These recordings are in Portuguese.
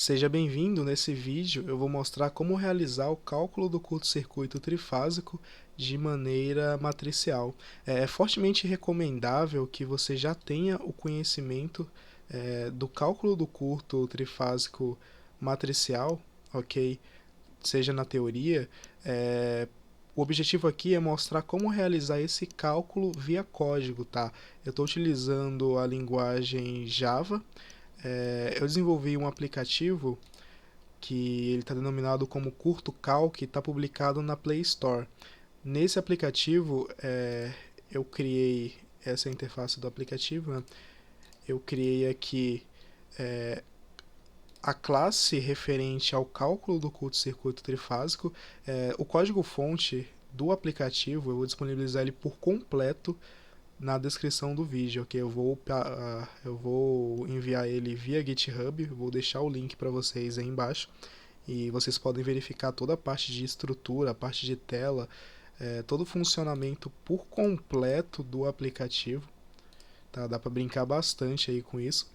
Seja bem-vindo. Nesse vídeo eu vou mostrar como realizar o cálculo do curto-circuito trifásico de maneira matricial. É fortemente recomendável que você já tenha o conhecimento do cálculo do curto trifásico matricial, ok? Seja na teoria. O objetivo aqui é mostrar como realizar esse cálculo via código, tá? Eu estou utilizando a linguagem Java. Eu desenvolvi um aplicativo que ele está denominado como CurtoCal, que está publicado na Play Store. Nesse aplicativo, eu criei essa interface do aplicativo, né? Eu criei aqui a classe referente ao cálculo do curto-circuito trifásico. O código-fonte do aplicativo, eu vou disponibilizar ele por completo na descrição do vídeo, ok? Eu vou enviar ele via GitHub, vou deixar o link para vocês aí embaixo e vocês podem verificar toda a parte de estrutura, a parte de tela, todo o funcionamento por completo do aplicativo, tá? Dá para brincar bastante aí com isso.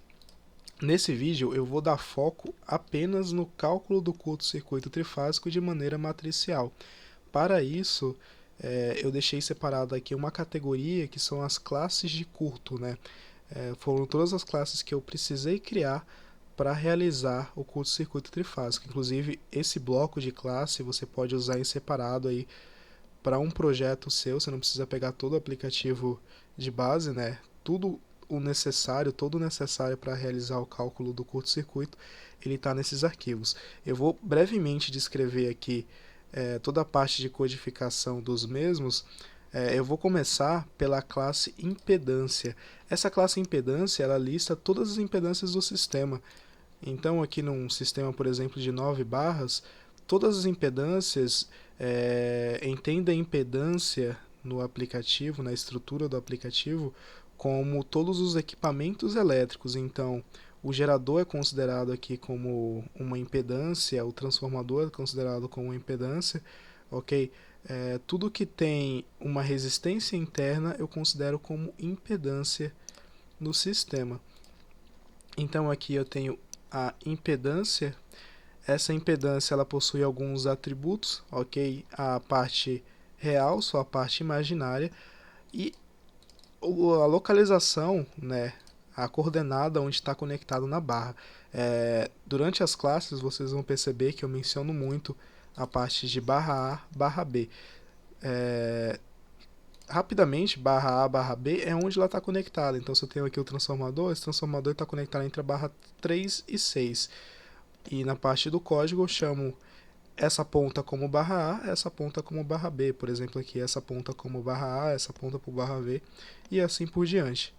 Nesse vídeo eu vou dar foco apenas no cálculo do curto-circuito trifásico de maneira matricial. Para isso, eu deixei separado aqui uma categoria que são as classes de curto, né? Foram todas as classes que eu precisei criar para realizar o curto-circuito trifásico. Inclusive, esse bloco de classe você pode usar em separado aí para um projeto seu. Você não precisa pegar todo o aplicativo de base, né? Todo o necessário para realizar o cálculo do curto-circuito, ele está nesses arquivos. Eu vou brevemente descrever aqui toda a parte de codificação dos mesmos. Eu vou começar pela classe impedância. Essa classe impedância, ela lista todas as impedâncias do sistema. Então, aqui num sistema, por exemplo, de 9 barras, todas as impedâncias, entenda a impedância no aplicativo, na estrutura do aplicativo, como todos os equipamentos elétricos. Então, o gerador é considerado aqui como uma impedância, o transformador é considerado como uma impedância, ok? Tudo que tem uma resistência interna eu considero como impedância no sistema. Então aqui eu tenho a impedância. Essa impedância ela possui alguns atributos, ok? A parte real, sua parte imaginária, e a localização, né? A coordenada onde está conectado na barra. Durante as classes vocês vão perceber que eu menciono muito a parte de barra A, barra B. Rapidamente, barra A, barra B é onde ela está conectada. Então, se eu tenho aqui o transformador, esse transformador está conectado entre a barra 3 e 6. E na parte do código eu chamo essa ponta como barra A, essa ponta como barra B. Por exemplo, aqui essa ponta como barra A, essa ponta por barra B, e assim por diante.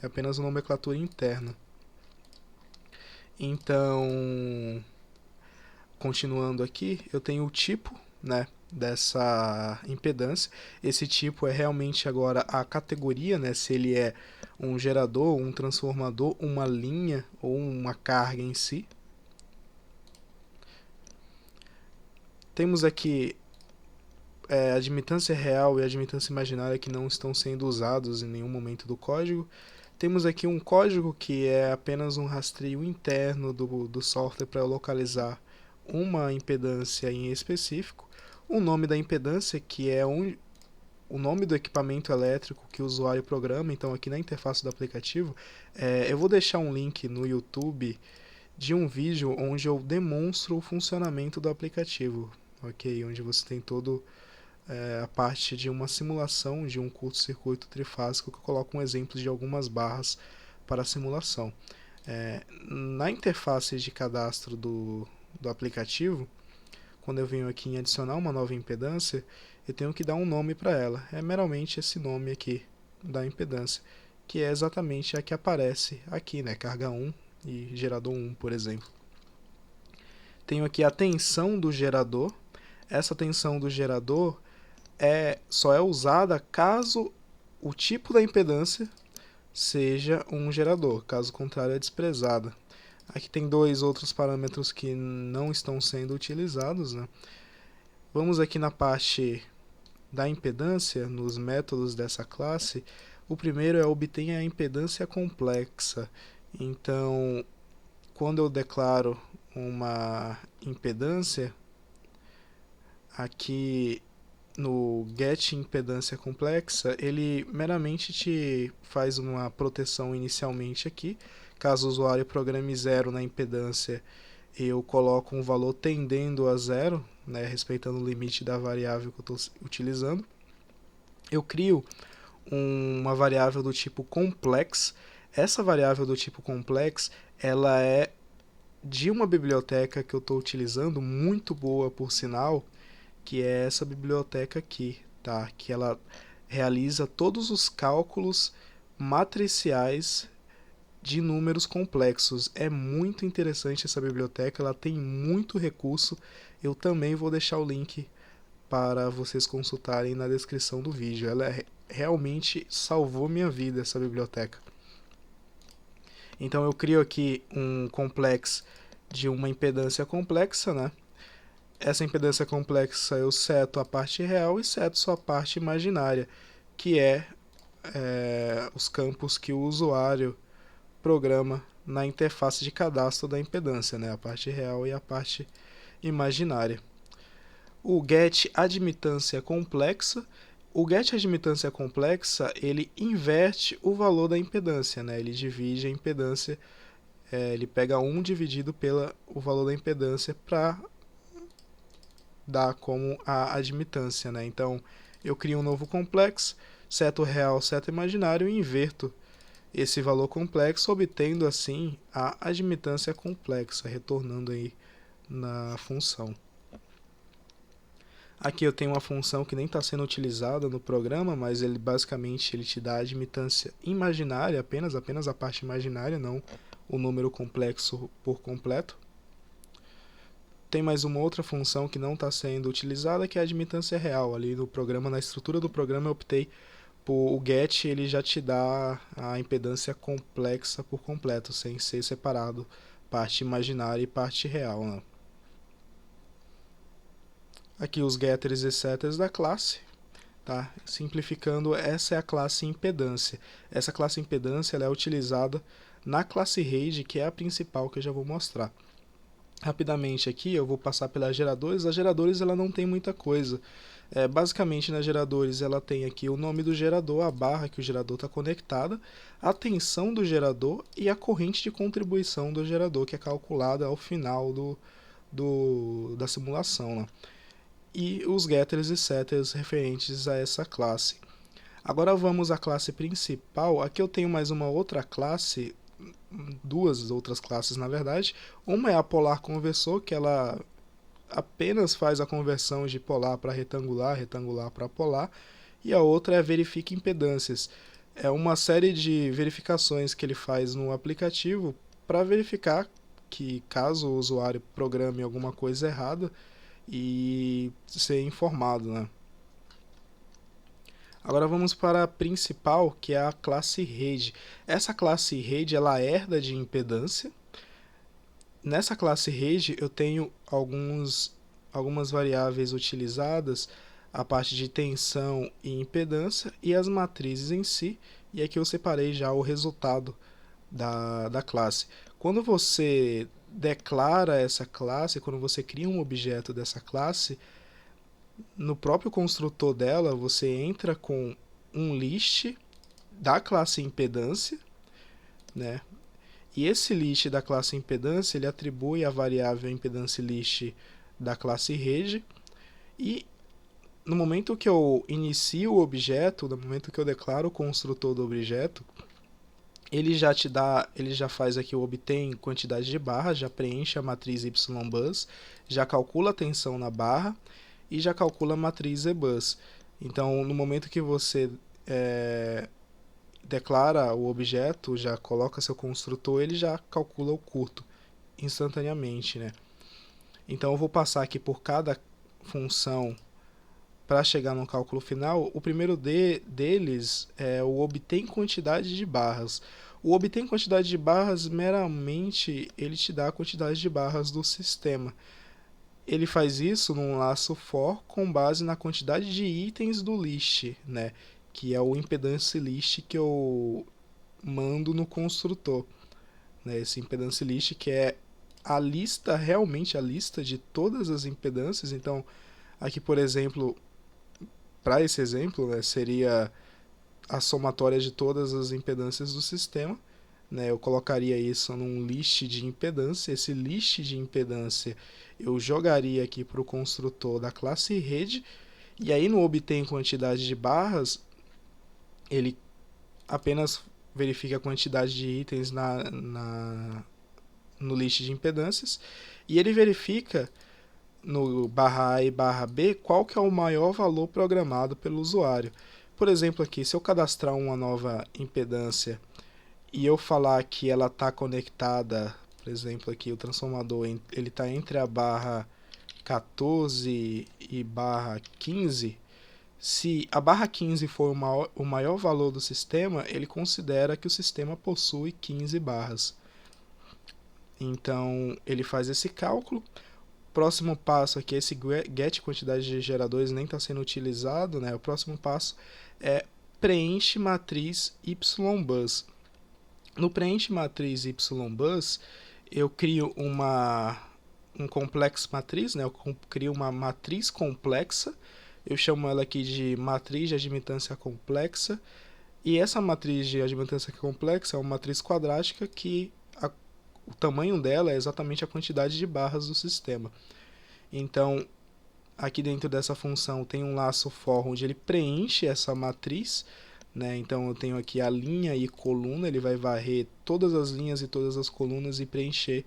É apenas uma nomenclatura interna. Então, continuando aqui, eu tenho o tipo, né, dessa impedância. Esse tipo é realmente agora a categoria, né, se ele é um gerador, um transformador, uma linha ou uma carga em si. Temos aqui a admitância real e a admitância imaginária que não estão sendo usados em nenhum momento do código. Temos aqui um código que é apenas um rastreio interno do software para localizar uma impedância em específico. O nome da impedância, que é o nome do equipamento elétrico que o usuário programa. Então aqui na interface do aplicativo, eu vou deixar um link no YouTube de um vídeo onde eu demonstro o funcionamento do aplicativo, ok? Onde você tem todo a parte de uma simulação de um curto-circuito trifásico, que eu coloco um exemplo de algumas barras para a simulação. Na interface de cadastro do aplicativo, quando eu venho aqui em adicionar uma nova impedância, eu tenho que dar um nome para ela. É meramente esse nome aqui da impedância, que é exatamente a que aparece aqui, né? Carga 1 e gerador 1, por exemplo. Tenho aqui a tensão do gerador. Essa tensão do gerador só é usada caso o tipo da impedância seja um gerador, caso contrário é desprezada. Aqui tem dois outros parâmetros que não estão sendo utilizados, né? Vamos aqui na parte da impedância, nos métodos dessa classe. O primeiro é obter a impedância complexa. Então, quando eu declaro uma impedância, aqui no get impedância complexa, ele meramente te faz uma proteção inicialmente aqui. Caso o usuário programe zero na impedância, eu coloco um valor tendendo a zero, né, respeitando o limite da variável que eu estou utilizando. Eu crio uma variável do tipo complex. Essa variável do tipo complex, ela é de uma biblioteca que eu estou utilizando, muito boa por sinal, que é essa biblioteca aqui, tá? Que ela realiza todos os cálculos matriciais de números complexos. É muito interessante essa biblioteca, ela tem muito recurso. Eu também vou deixar o link para vocês consultarem na descrição do vídeo. Ela realmente salvou minha vida, essa biblioteca. Então eu crio aqui um complexo de uma impedância complexa, né? Essa impedância complexa eu seto a parte real e seto só a parte imaginária, que é os campos que o usuário programa na interface de cadastro da impedância, né? A parte real e a parte imaginária. O get admitância complexa. O get admitância complexa, ele inverte o valor da impedância, né? Ele divide a impedância, ele pega 1 dividido pelo valor da impedância para dar como a admitância, né? Então, eu crio um novo complexo, seto real, seto imaginário e inverto esse valor complexo, obtendo assim a admitância complexa, retornando aí na função. Aqui eu tenho uma função que nem está sendo utilizada no programa, mas ele basicamente ele te dá a admitância imaginária, apenas a parte imaginária, não o número complexo por completo. Tem mais uma outra função que não está sendo utilizada, que é a admitância real. Ali no programa, na estrutura do programa, eu optei por o get, ele já te dá a impedância complexa por completo, sem ser separado parte imaginária e parte real, né? Aqui os getters e setters da classe, tá? Simplificando, essa é a classe impedância. Essa classe impedância ela é utilizada na classe RAID, que é a principal que eu já vou mostrar. Rapidamente aqui eu vou passar pelas geradores. As geradores ela não tem muita coisa. Basicamente nas geradores ela tem aqui o nome do gerador, a barra que o gerador está conectada, a tensão do gerador e a corrente de contribuição do gerador, que é calculada ao final da simulação, né? E os getters e setters referentes a essa classe. Agora vamos à classe principal. Aqui eu tenho mais uma outra classe, duas outras classes na verdade. Uma é a polar conversor, que ela apenas faz a conversão de polar para retangular, retangular para polar. E a outra é verifica impedâncias. É uma série de verificações que ele faz no aplicativo para verificar que caso o usuário programe alguma coisa errada, e ser informado, né? Agora vamos para a principal, que é a classe rede. Essa classe rede ela herda de impedância. Nessa classe rede eu tenho algumas variáveis utilizadas, a parte de tensão e impedância e as matrizes em si. E aqui eu separei já o resultado da classe. Quando você declara essa classe, quando você cria um objeto dessa classe, no próprio construtor dela você entra com um list da classe impedância, né? E esse list da classe impedância ele atribui a variável impedância list da classe rede, e no momento que eu inicio o objeto, no momento que eu declaro o construtor do objeto, ele já faz aqui o obtém quantidade de barras, já preenche a matriz YBus, já calcula a tensão na barra e já calcula a matriz EBus. Então, no momento que você declara o objeto, já coloca seu construtor, ele já calcula o curto instantaneamente, né? Então, eu vou passar aqui por cada função para chegar no cálculo final. O primeiro deles é o obtém quantidade de barras. O obtém quantidade de barras, meramente, ele te dá a quantidade de barras do sistema. Ele faz isso num laço for com base na quantidade de itens do list, né? Que é o impedance list que eu mando no construtor, né? Esse impedance list que é a lista, realmente a lista de todas as impedâncias. Então, aqui, por exemplo, para esse exemplo, né, seria a somatória de todas as impedâncias do sistema. Né, eu colocaria isso num list de impedância. Esse list de impedância eu jogaria aqui para o construtor da classe rede, e aí no obtém quantidade de barras, ele apenas verifica a quantidade de itens no list de impedâncias, e ele verifica no barra A e barra B qual que é o maior valor programado pelo usuário. Por exemplo, aqui, se eu cadastrar uma nova impedância e eu falar que ela está conectada, por exemplo, aqui o transformador ele está entre a barra 14 e barra 15, se a barra 15 for o maior valor do sistema, ele considera que o sistema possui 15 barras. Então, ele faz esse cálculo. Próximo passo aqui, esse get quantidade de geradores nem está sendo utilizado, né? O próximo passo é preenche matriz YBus. No preenche matriz YBus, eu crio um complexo matriz, né? Eu crio uma matriz complexa, eu chamo ela aqui de matriz de admitância complexa, e essa matriz de admitância complexa é uma matriz quadrática que o tamanho dela é exatamente a quantidade de barras do sistema. Então, aqui dentro dessa função tem um laço for onde ele preenche essa matriz, né? Então eu tenho aqui a linha e coluna, ele vai varrer todas as linhas e todas as colunas e preencher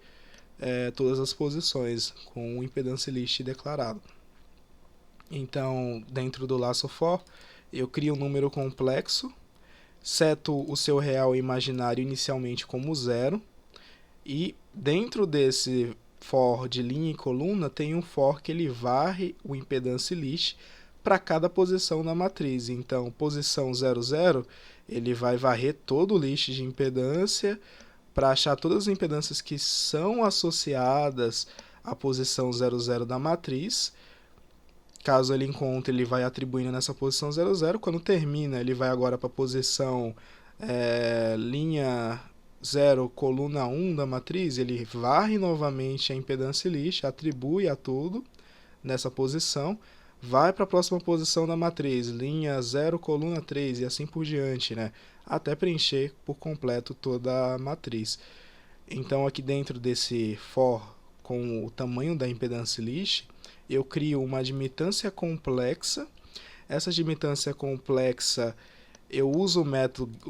todas as posições com o impedance list declarado. Então, dentro do laço for, eu crio um número complexo, seto o seu real e imaginário inicialmente como 0, e dentro desse for de linha e coluna tem um for que ele varre o impedance list para cada posição da matriz. Então, posição 00, ele vai varrer todo o list de impedância para achar todas as impedâncias que são associadas à posição 00 da matriz. Caso ele encontre, ele vai atribuindo nessa posição 00. Quando termina, ele vai agora para a posição linha 0, coluna 1 da matriz, ele varre novamente a impedância list, atribui a tudo nessa posição, vai para a próxima posição da matriz, linha 0, coluna 3 e assim por diante, né? Até preencher por completo toda a matriz. Então aqui dentro desse for com o tamanho da impedância list, eu crio uma admitância complexa. Essa admitância complexa, eu uso o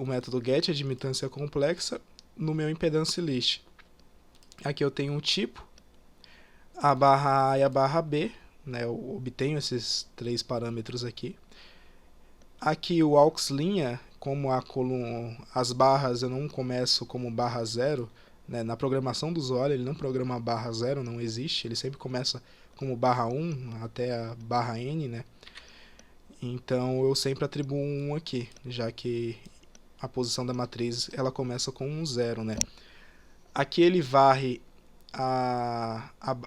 método getAdmitânciaComplexa no meu impedance list. Aqui eu tenho um tipo, a barra A e a barra B, né? Eu obtenho esses três parâmetros aqui. Aqui o AUXLinha, como as barras eu não começo como barra 0, né? Na programação do usuário ele não programa barra 0, não existe, ele sempre começa como barra 1 até a barra N, né? Então eu sempre atribuo um 1 aqui, já que a posição da matriz ela começa com um 0, né? Aqui ele varre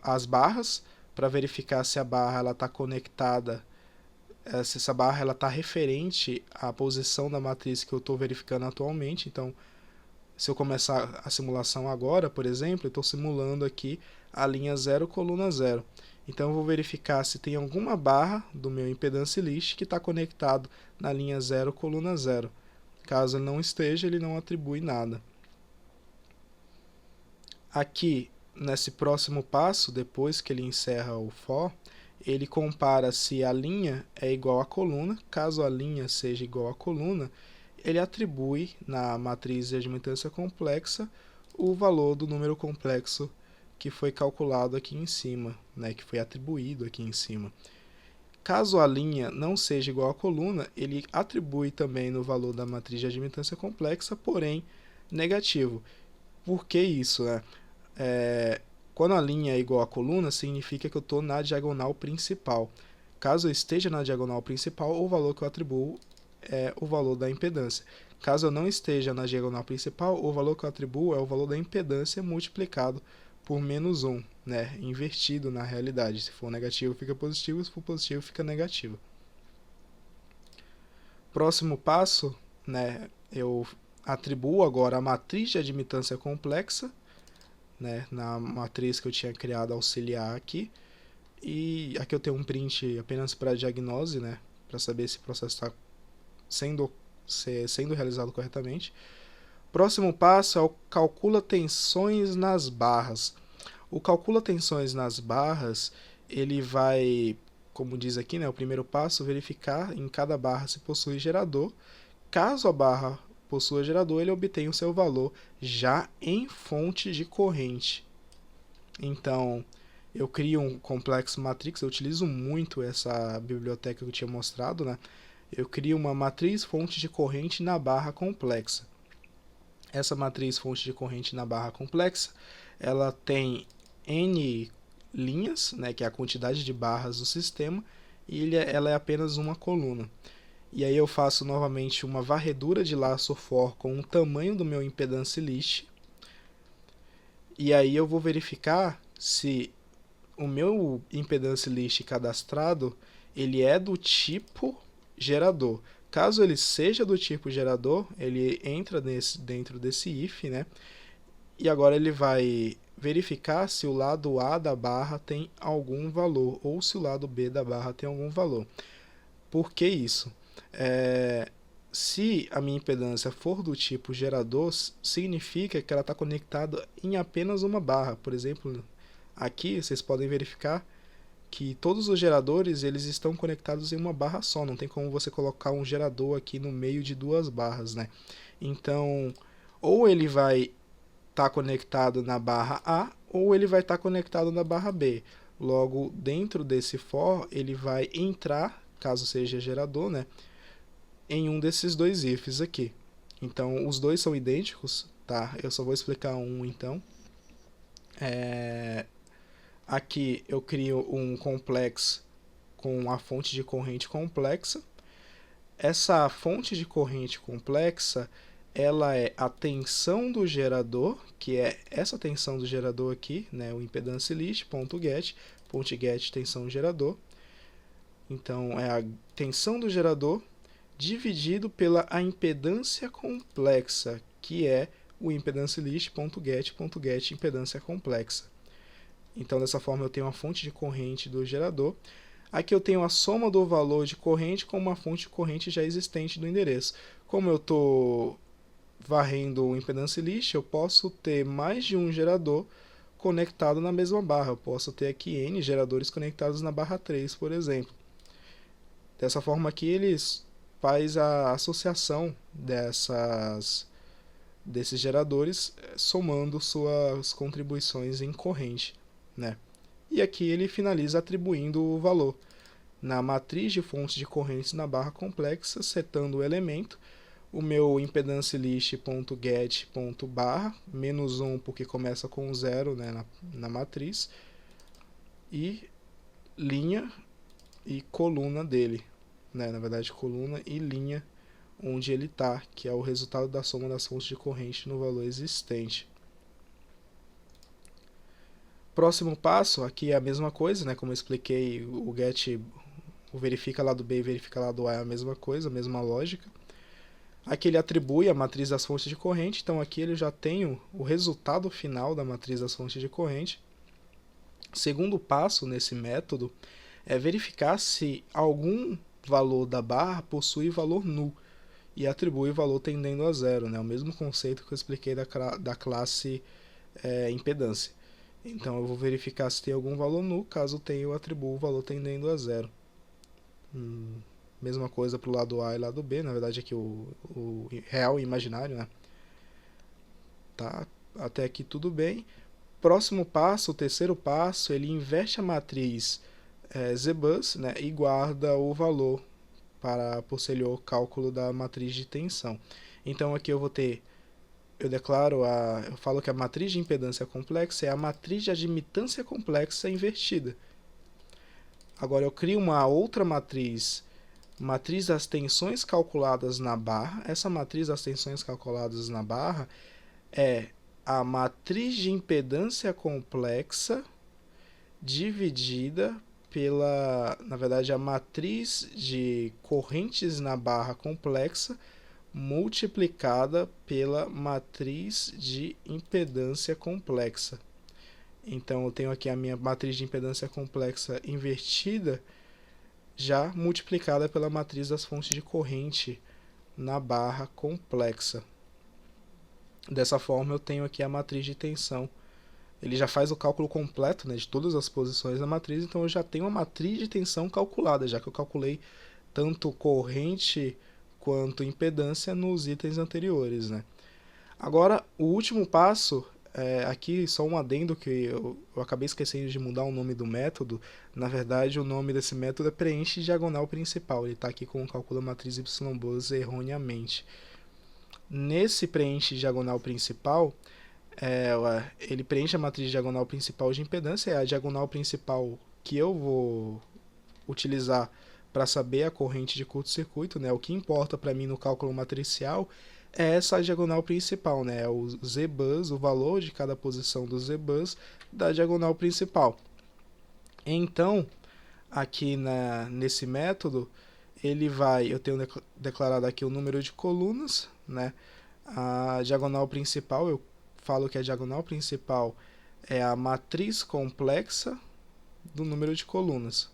as barras para verificar se a barra está conectada, se essa barra está referente à posição da matriz que eu estou verificando atualmente. Então, se eu começar a simulação agora, por exemplo, eu estou simulando aqui a linha 0, coluna 0. Então eu vou verificar se tem alguma barra do meu impedance list que está conectado na linha 0, coluna 0. Caso ele não esteja, ele não atribui nada. Aqui, nesse próximo passo, depois que ele encerra o for, ele compara se a linha é igual à coluna. Caso a linha seja igual à coluna, ele atribui na matriz de admitância complexa o valor do número complexo que foi calculado aqui em cima, né, que foi atribuído aqui em cima. Caso a linha não seja igual à coluna, ele atribui também no valor da matriz de admitância complexa, porém negativo. Por que isso, né? Quando a linha é igual à coluna, significa que eu estou na diagonal principal. Caso eu esteja na diagonal principal, o valor que eu atribuo é o valor da impedância. Caso eu não esteja na diagonal principal, o valor que eu atribuo é o valor da impedância multiplicado por menos 1, né? Invertido na realidade. Se for negativo, fica positivo, se for positivo, fica negativo. Próximo passo, né? Eu atribuo agora a matriz de admitância complexa, né, na matriz que eu tinha criado auxiliar aqui. E aqui eu tenho um print apenas para diagnose, né, para saber se o processo está sendo realizado corretamente. Próximo passo é o calcula tensões nas barras. O calcula tensões nas barras, ele vai, como diz aqui, né, o primeiro passo, verificar em cada barra se possui gerador. Caso a barra possua gerador, ele obtém o seu valor já em fonte de corrente. Então, eu crio um complexo matrix, eu utilizo muito essa biblioteca que eu tinha mostrado, né? Eu crio uma matriz fonte de corrente na barra complexa. Essa matriz fonte de corrente na barra complexa, ela tem N linhas, né, que é a quantidade de barras do sistema, e ela é apenas uma coluna. E aí eu faço novamente uma varredura de laço for com o tamanho do meu impedance list. E aí eu vou verificar se o meu impedance list cadastrado ele é do tipo gerador. Caso ele seja do tipo gerador, ele entra dentro desse if, né? E agora ele vai verificar se o lado A da barra tem algum valor, ou se o lado B da barra tem algum valor. Por que isso? Se a minha impedância for do tipo gerador, significa que ela está conectada em apenas uma barra. Por exemplo, aqui vocês podem verificar que todos os geradores eles estão conectados em uma barra só. Não tem como você colocar um gerador aqui no meio de duas barras, né? Então, ou ele vai estar conectado na barra A, ou ele vai estar conectado na barra B. Logo, dentro desse for, ele vai entrar, caso seja gerador, né, em um desses dois ifs aqui. Então, os dois são idênticos, tá? Eu só vou explicar um, então. Aqui eu crio um complexo com a fonte de corrente complexa. Essa fonte de corrente complexa, ela é a tensão do gerador, que é essa tensão do gerador aqui, né, o impedance list.get, .get tensão gerador. Então, é a tensão do gerador dividido pela a impedância complexa, que é o impedance list.get impedância complexa. Então, dessa forma, eu tenho a fonte de corrente do gerador. Aqui eu tenho a soma do valor de corrente com uma fonte de corrente já existente do endereço. Como eu estou varrendo o impedance list, eu posso ter mais de um gerador conectado na mesma barra. Eu posso ter aqui N geradores conectados na barra 3, por exemplo. Dessa forma aqui, eles faz a associação desses geradores, somando suas contribuições em corrente, né? E aqui ele finaliza atribuindo o valor na matriz de fontes de correntes na barra complexa, setando o elemento, o meu impedance list.get.barra, menos 1 porque começa com 0, né, na matriz, e linha e coluna dele, né, na verdade coluna e linha onde ele está, que é o resultado da soma das fontes de corrente no valor existente. Próximo passo, aqui é a mesma coisa, né, como eu expliquei, o get, o verifica lado B e verifica lado A é a mesma coisa, a mesma lógica. Aqui ele atribui a matriz das fontes de corrente, então aqui ele já tem o resultado final da matriz das fontes de corrente. Segundo passo nesse método é verificar se algum valor da barra possui valor null e atribui o valor tendendo a zero, né? O mesmo conceito que eu expliquei da classe impedância. Então eu vou verificar se tem algum valor null, caso tenha eu atribuo o valor tendendo a zero. Mesma coisa para o lado A e lado B, na verdade aqui o real e imaginário, né? Tá, até aqui tudo bem. Próximo passo, o terceiro passo, ele inverte a matriz ZBus, né, e guarda o valor para posterior cálculo da matriz de tensão. Então aqui eu falo que a matriz de impedância complexa é a matriz de admitância complexa invertida. Agora eu crio uma outra matriz das tensões calculadas na barra. Essa matriz das tensões calculadas na barra é a matriz de impedância complexa dividida pela, na verdade, a matriz de correntes na barra complexa multiplicada pela matriz de impedância complexa. Então eu tenho aqui a minha matriz de impedância complexa invertida, já multiplicada pela matriz das fontes de corrente na barra complexa. Dessa forma eu tenho aqui a matriz de tensão. Ele já faz o cálculo completo, né, de todas as posições da matriz, então eu já tenho uma matriz de tensão calculada, já que eu calculei tanto corrente quanto impedância nos itens anteriores, né? Agora, o último passo, aqui só um adendo que eu acabei esquecendo de mudar o nome do método. Na verdade, o nome desse método é preenche diagonal principal. Ele está aqui com o cálculo da matriz Y-Buzz erroneamente. Nesse preenche diagonal principal, ele preenche a matriz diagonal principal de impedância, é a diagonal principal que eu vou utilizar para saber a corrente de curto-circuito, né? O que importa para mim no cálculo matricial é essa diagonal principal, né? O Z-bus, o valor de cada posição do Z-bus da diagonal principal. Então, aqui nesse método, eu tenho declarado aqui o número de colunas, né? A diagonal principal, eu falo que a diagonal principal é a matriz complexa do número de colunas.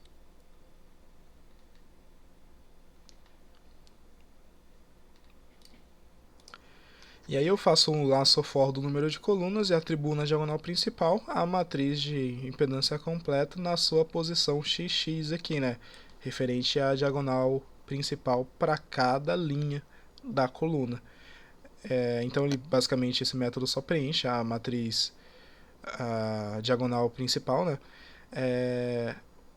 E aí eu faço um laço for do número de colunas e atribuo na diagonal principal a matriz de impedância completa na sua posição xx aqui, né? Referente à diagonal principal para cada linha da coluna. Então, basicamente, esse método só preenche a matriz, a diagonal principal, né?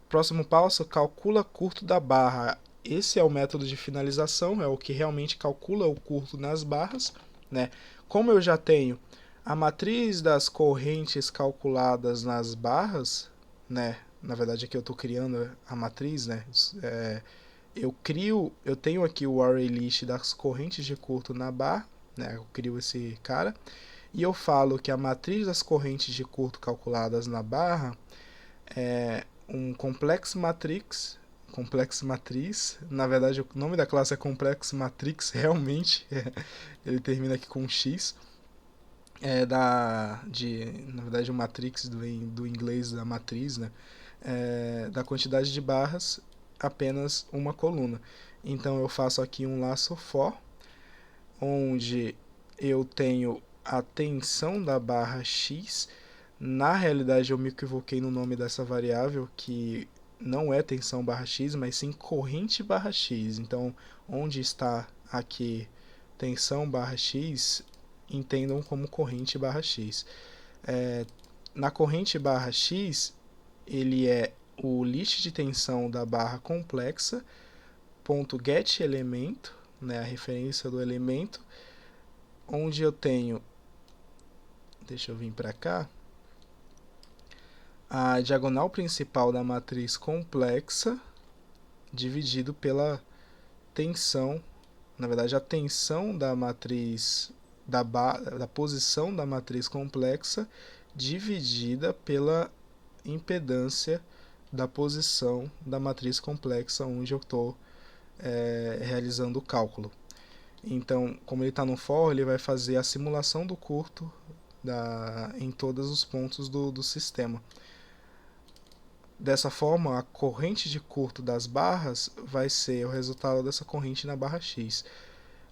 Próximo passo, calcula curto da barra. Esse é o método de finalização, é o que realmente calcula o curto nas barras, né? Como eu já tenho a matriz das correntes calculadas nas barras, né? Na verdade aqui eu estou criando a matriz, né? Eu tenho aqui o array list das correntes de curto na barra, né? Eu crio esse cara e eu falo que a matriz das correntes de curto calculadas na barra é um complex matrix, na verdade o nome da classe é complex matrix, realmente, ele termina aqui com x, na verdade o matrix do inglês da matriz, né, da quantidade de barras, apenas uma coluna. Então eu faço aqui um laço for, onde eu tenho a tensão da barra x. Na realidade eu me equivoquei no nome dessa variável, que não é tensão barra x, mas sim corrente barra x. Então, onde está aqui tensão barra x, entendam como corrente barra x. Na corrente barra x, ele é o list de tensão da barra complexa, ponto get elemento, né, a referência do elemento, onde eu tenho, deixa eu vir para cá, a diagonal principal da matriz complexa dividido pela tensão, na verdade a tensão da matriz da posição da matriz complexa dividida pela impedância da posição da matriz complexa onde eu estou realizando o cálculo. Então, como ele está no for, ele vai fazer a simulação do curto em todos os pontos do sistema. Dessa forma, a corrente de curto das barras vai ser o resultado dessa corrente na barra x,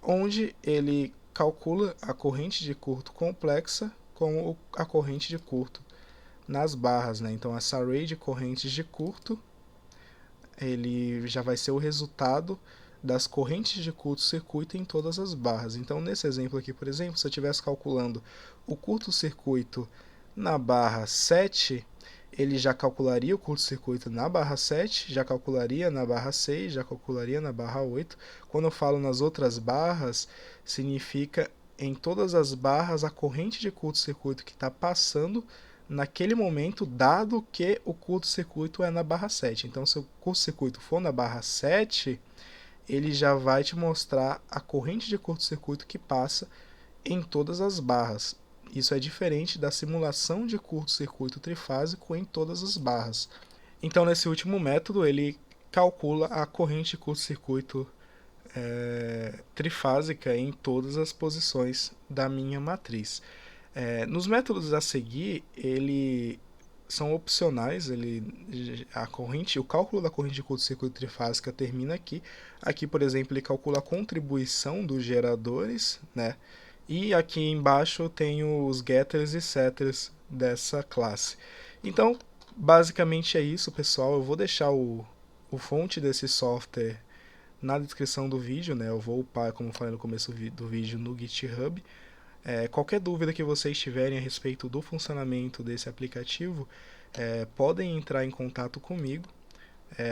onde ele calcula a corrente de curto complexa com a corrente de curto nas barras, né? Então, essa array de correntes de curto, ele já vai ser o resultado das correntes de curto-circuito em todas as barras. Então, nesse exemplo aqui, por exemplo, se eu estivesse calculando o curto-circuito na barra 7, ele já calcularia o curto-circuito na barra 7, já calcularia na barra 6, já calcularia na barra 8. Quando eu falo nas outras barras, significa em todas as barras a corrente de curto-circuito que está passando naquele momento, dado que o curto-circuito é na barra 7. Então, se o curto-circuito for na barra 7, ele já vai te mostrar a corrente de curto-circuito que passa em todas as barras. Isso é diferente da simulação de curto-circuito trifásico em todas as barras. Então, nesse último método, ele calcula a corrente de curto-circuito trifásica em todas as posições da minha matriz. Nos métodos a seguir, ele são opcionais, o cálculo da corrente de curto-circuito trifásica termina aqui. Aqui, por exemplo, ele calcula a contribuição dos geradores, né? E aqui embaixo eu tenho os getters e setters dessa classe. Então, basicamente é isso, pessoal. Eu vou deixar o fonte desse software na descrição do vídeo, né? Eu vou upar, como eu falei no começo do vídeo, no GitHub. Qualquer dúvida que vocês tiverem a respeito do funcionamento desse aplicativo, podem entrar em contato comigo.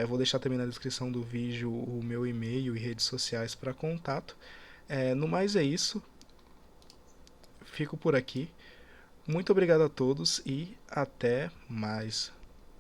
Vou deixar também na descrição do vídeo o meu e-mail e redes sociais para contato. No mais é isso. Fico por aqui. Muito obrigado a todos e até mais.